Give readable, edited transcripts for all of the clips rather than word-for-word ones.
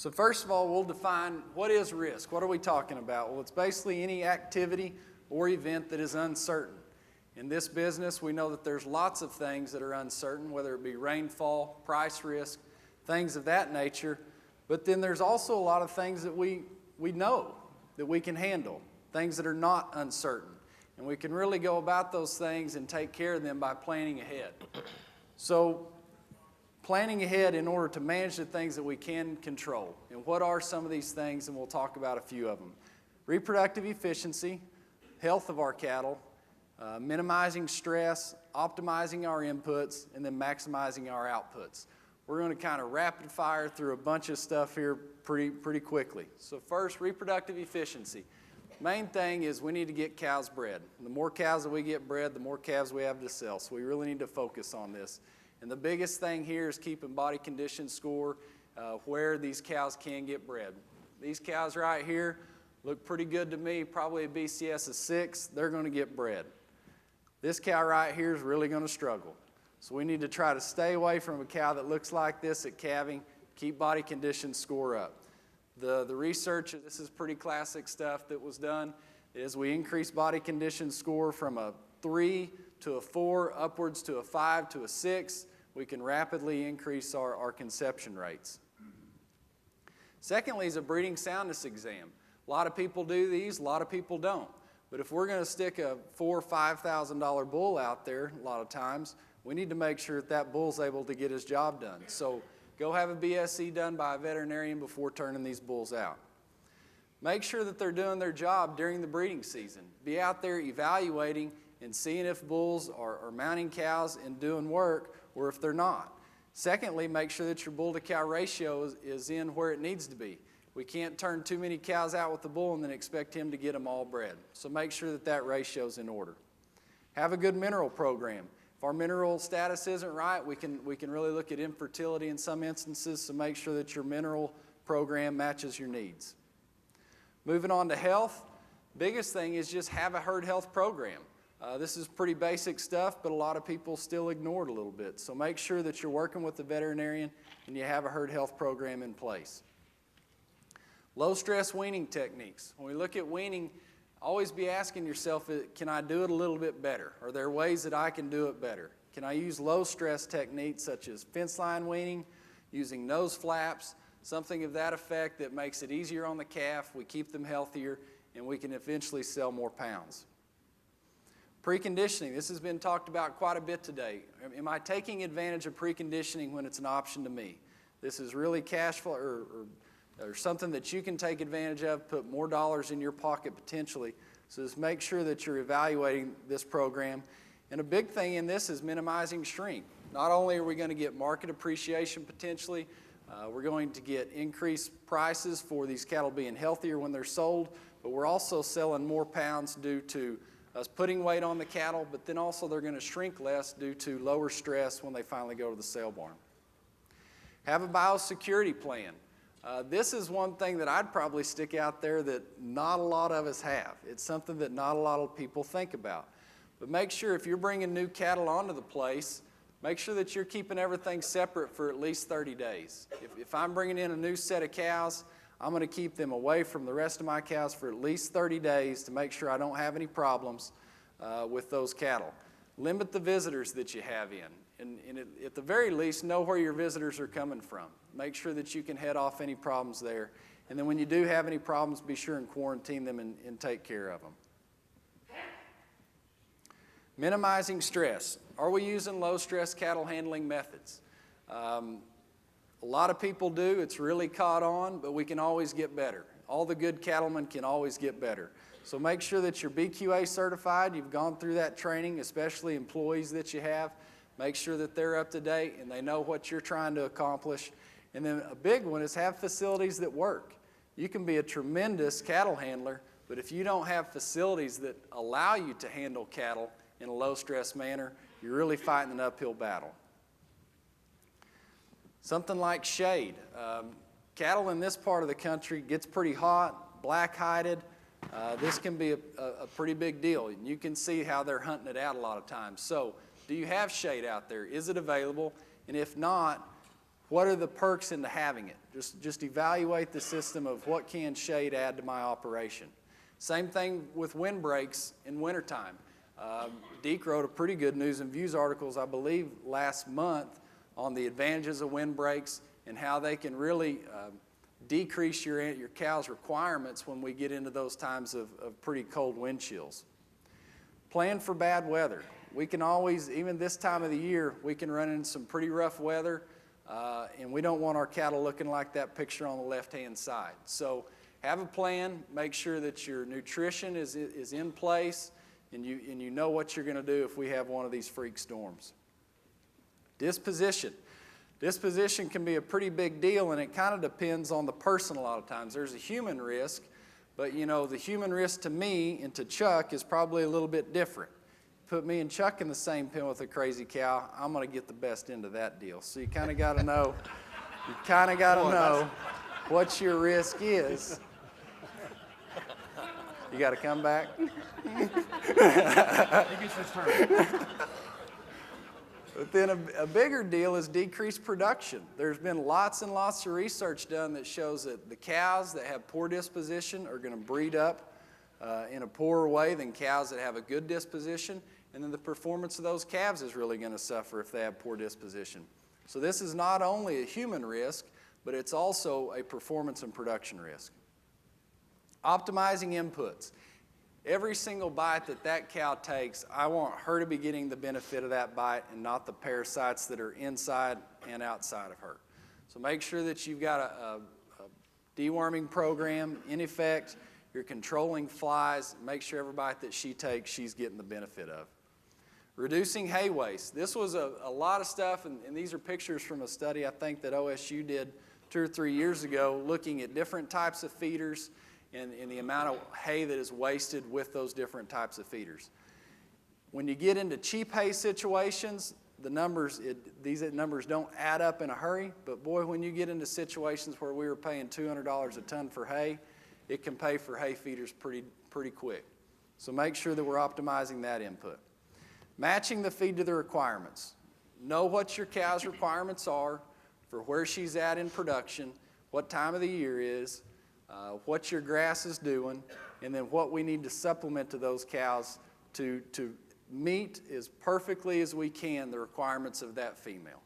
So first of all, we'll define what is risk. What are we talking about? Well, it's basically any activity or event that is uncertain. In this business, we know that there's lots of things that are uncertain, whether it be rainfall, price risk, things of that nature. But then there's also a lot of things that we know that we can handle, things that are not uncertain. And we can really go about those things and take care of them by planning ahead. So planning ahead in order to manage the things that we can control. And what are some of these things? And we'll talk about a few of them. Reproductive efficiency, health of our cattle, minimizing stress, optimizing our inputs, and then maximizing our outputs. We're going to kind of rapid fire through a bunch of stuff here pretty quickly. So first, reproductive efficiency. Main thing is we need to get cows bred. The more cows that we get bred, the more calves we have to sell. So we really need to focus on this. And the biggest thing here is keeping body condition score where these cows can get bred. These cows right here look pretty good to me, probably a BCS of 6. They're going to get bred. This cow right here is really going to struggle. So we need to try to stay away from a cow that looks like this at calving, keep body condition score up. The research, this is pretty classic stuff that was done, is we increase body condition score from a 3 to a 4, upwards to a 5 to a 6. We can rapidly increase our conception rates. Secondly is a breeding soundness exam. A lot of people do these, a lot of people don't. But if we're going to stick a $4,000 or $5,000 bull out there, a lot of times, we need to make sure that bull's able to get his job done. So go have a BSE done by a veterinarian before turning these bulls out. Make sure that they're doing their job during the breeding season. Be out there evaluating and seeing if bulls are mounting cows and doing work or if they're not. Secondly, make sure that your bull to cow ratio is in where it needs to be. We can't turn too many cows out with the bull and then expect him to get them all bred. So make sure that that ratio is in order. Have a good mineral program. If our mineral status isn't right, we can really look at infertility in some instances, so make sure that your mineral program matches your needs. Moving on to health, biggest thing is just have a herd health program. This is pretty basic stuff, but a lot of people still ignore it a little bit. So make sure that you're working with the veterinarian and you have a herd health program in place. Low stress weaning techniques. When we look at weaning, always be asking yourself, can I do it a little bit better? Are there ways that I can do it better? Can I use low stress techniques such as fence line weaning, using nose flaps, something of that effect that makes it easier on the calf, we keep them healthier, and we can eventually sell more pounds. Preconditioning, this has been talked about quite a bit today. Am I taking advantage of preconditioning when it's an option to me? This is really cash flow or something that you can take advantage of, put more dollars in your pocket potentially. So just make sure that you're evaluating this program. And a big thing in this is minimizing shrink. Not only are we going to get market appreciation potentially, we're going to get increased prices for these cattle being healthier when they're sold, but we're also selling more pounds due to us putting weight on the cattle, but then also they're going to shrink less due to lower stress when they finally go to the sale barn. Have a biosecurity plan. This is one thing that I'd probably stick out there that not a lot of us have. It's something that not a lot of people think about. But make sure if you're bringing new cattle onto the place, make sure that you're keeping everything separate for at least 30 days. If I'm bringing in a new set of cows, I'm going to keep them away from the rest of my cows for at least 30 days to make sure I don't have any problems with those cattle. Limit the visitors that you have in. And at the very least, know where your visitors are coming from. Make sure that you can head off any problems there. And then when you do have any problems, be sure and quarantine them and take care of them. Minimizing stress. Are we using low-stress cattle handling methods? A lot of people do. It's really caught on, but we can always get better. All the good cattlemen can always get better. So make sure that you're BQA certified. You've gone through that training, especially employees that you have. Make sure that they're up to date and they know what you're trying to accomplish. And then a big one is have facilities that work. You can be a tremendous cattle handler, but if you don't have facilities that allow you to handle cattle in a low-stress manner, you're really fighting an uphill battle. Something like shade. Cattle in this part of the country gets pretty hot, black-hided. This can be a pretty big deal. And you can see how they're hunting it out a lot of times. So do you have shade out there? Is it available? And if not, what are the perks into having it? Just evaluate the system of what can shade add to my operation. Same thing with windbreaks in wintertime. Deke wrote a pretty good News and Views articles, I believe, last month on the advantages of windbreaks and how they can really decrease your cow's requirements when we get into those times of pretty cold wind chills. Plan for bad weather. We can always, even this time of the year, we can run into some pretty rough weather, and we don't want our cattle looking like that picture on the left-hand side. So have a plan, make sure that your nutrition is in place, and you know what you're going to do if we have one of these freak storms. Disposition. Disposition can be a pretty big deal, and it kind of depends on the person a lot of times. There's a human risk, but you know, the human risk to me and to Chuck is probably a little bit different. Put me and Chuck in the same pen with a crazy cow, I'm going to get the best end of that deal. So you kind of got to know, what your risk is. You got to come back. He gets his turn. But then a bigger deal is decreased production. There's been lots and lots of research done that shows that the cows that have poor disposition are going to breed up in a poorer way than cows that have a good disposition, and then the performance of those calves is really going to suffer if they have poor disposition. So this is not only a human risk, but it's also a performance and production risk. Optimizing inputs. Every single bite that cow takes, I want her to be getting the benefit of that bite and not the parasites that are inside and outside of her. So make sure that you've got a deworming program in effect. You're controlling flies. Make sure every bite that she takes, she's getting the benefit of. Reducing hay waste. This was a lot of stuff, and these are pictures from a study I think that OSU did 2 or 3 years ago, looking at different types of feeders and the amount of hay that is wasted with those different types of feeders. When you get into cheap hay situations, these numbers don't add up in a hurry, but boy, when you get into situations where we were paying $200 a ton for hay, it can pay for hay feeders pretty quick. So make sure that we're optimizing that input. Matching the feed to the requirements. Know what your cow's requirements are for where she's at in production, what time of the year is, what your grass is doing, and then what we need to supplement to those cows to meet as perfectly as we can the requirements of that female.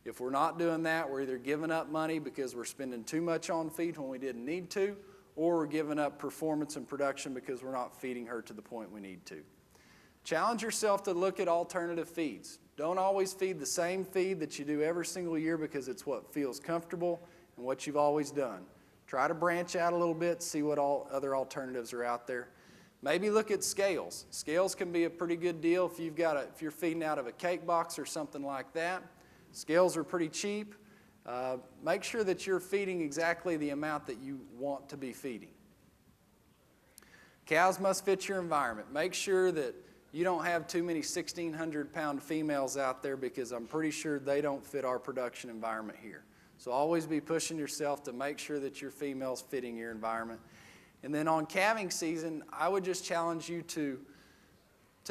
If we're not doing that, we're either giving up money because we're spending too much on feed when we didn't need to, or we're giving up performance and production because we're not feeding her to the point we need to. Challenge yourself to look at alternative feeds. Don't always feed the same feed that you do every single year because it's what feels comfortable and what you've always done. Try to branch out a little bit, see what other alternatives are out there. Maybe look at scales. Scales can be a pretty good deal if you're feeding out of a cake box or something like that. Scales are pretty cheap. Make sure that you're feeding exactly the amount that you want to be feeding. Cows must fit your environment. Make sure that you don't have too many 1,600-pound females out there because I'm pretty sure they don't fit our production environment here. So always be pushing yourself to make sure that your female's fitting your environment. And then on calving season, I would just challenge you to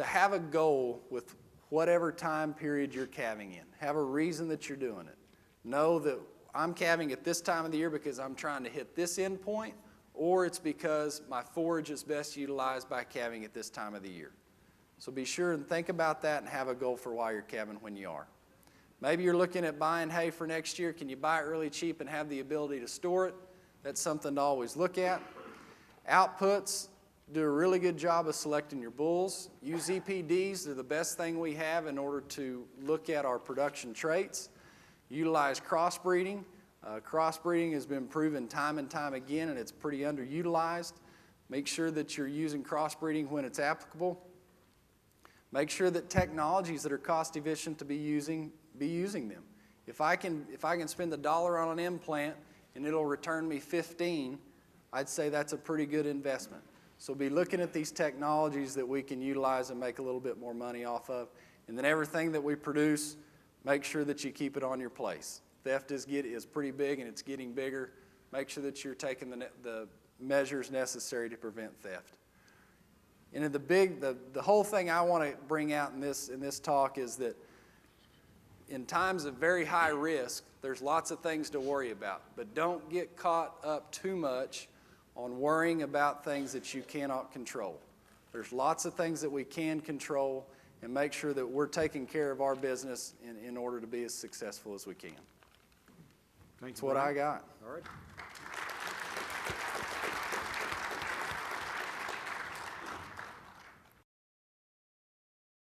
have a goal with whatever time period you're calving in. Have a reason that you're doing it. Know that I'm calving at this time of the year because I'm trying to hit this end point, or it's because my forage is best utilized by calving at this time of the year. So be sure and think about that and have a goal for why you're calving when you are. Maybe you're looking at buying hay for next year. Can you buy it really cheap and have the ability to store it? That's something to always look at. Outputs, do a really good job of selecting your bulls. Use EPDs. They're the best thing we have in order to look at our production traits. Utilize crossbreeding. Crossbreeding has been proven time and time again, and it's pretty underutilized. Make sure that you're using crossbreeding when it's applicable. Make sure that technologies that are cost efficient to be using them. If I can spend $1 on an implant and it'll return me 15, I'd say that's a pretty good investment. So be looking at these technologies that we can utilize and make a little bit more money off of. And then everything that we produce, make sure that you keep it on your place. Theft is pretty big and it's getting bigger. Make sure that you're taking the measures necessary to prevent theft. And the whole thing I want to bring out in this talk is that in times of very high risk, there's lots of things to worry about, but don't get caught up too much on worrying about things that you cannot control. There's lots of things that we can control, and make sure that we're taking care of our business in order to be as successful as we can. Thank That's you, what Bryan. I got. All right.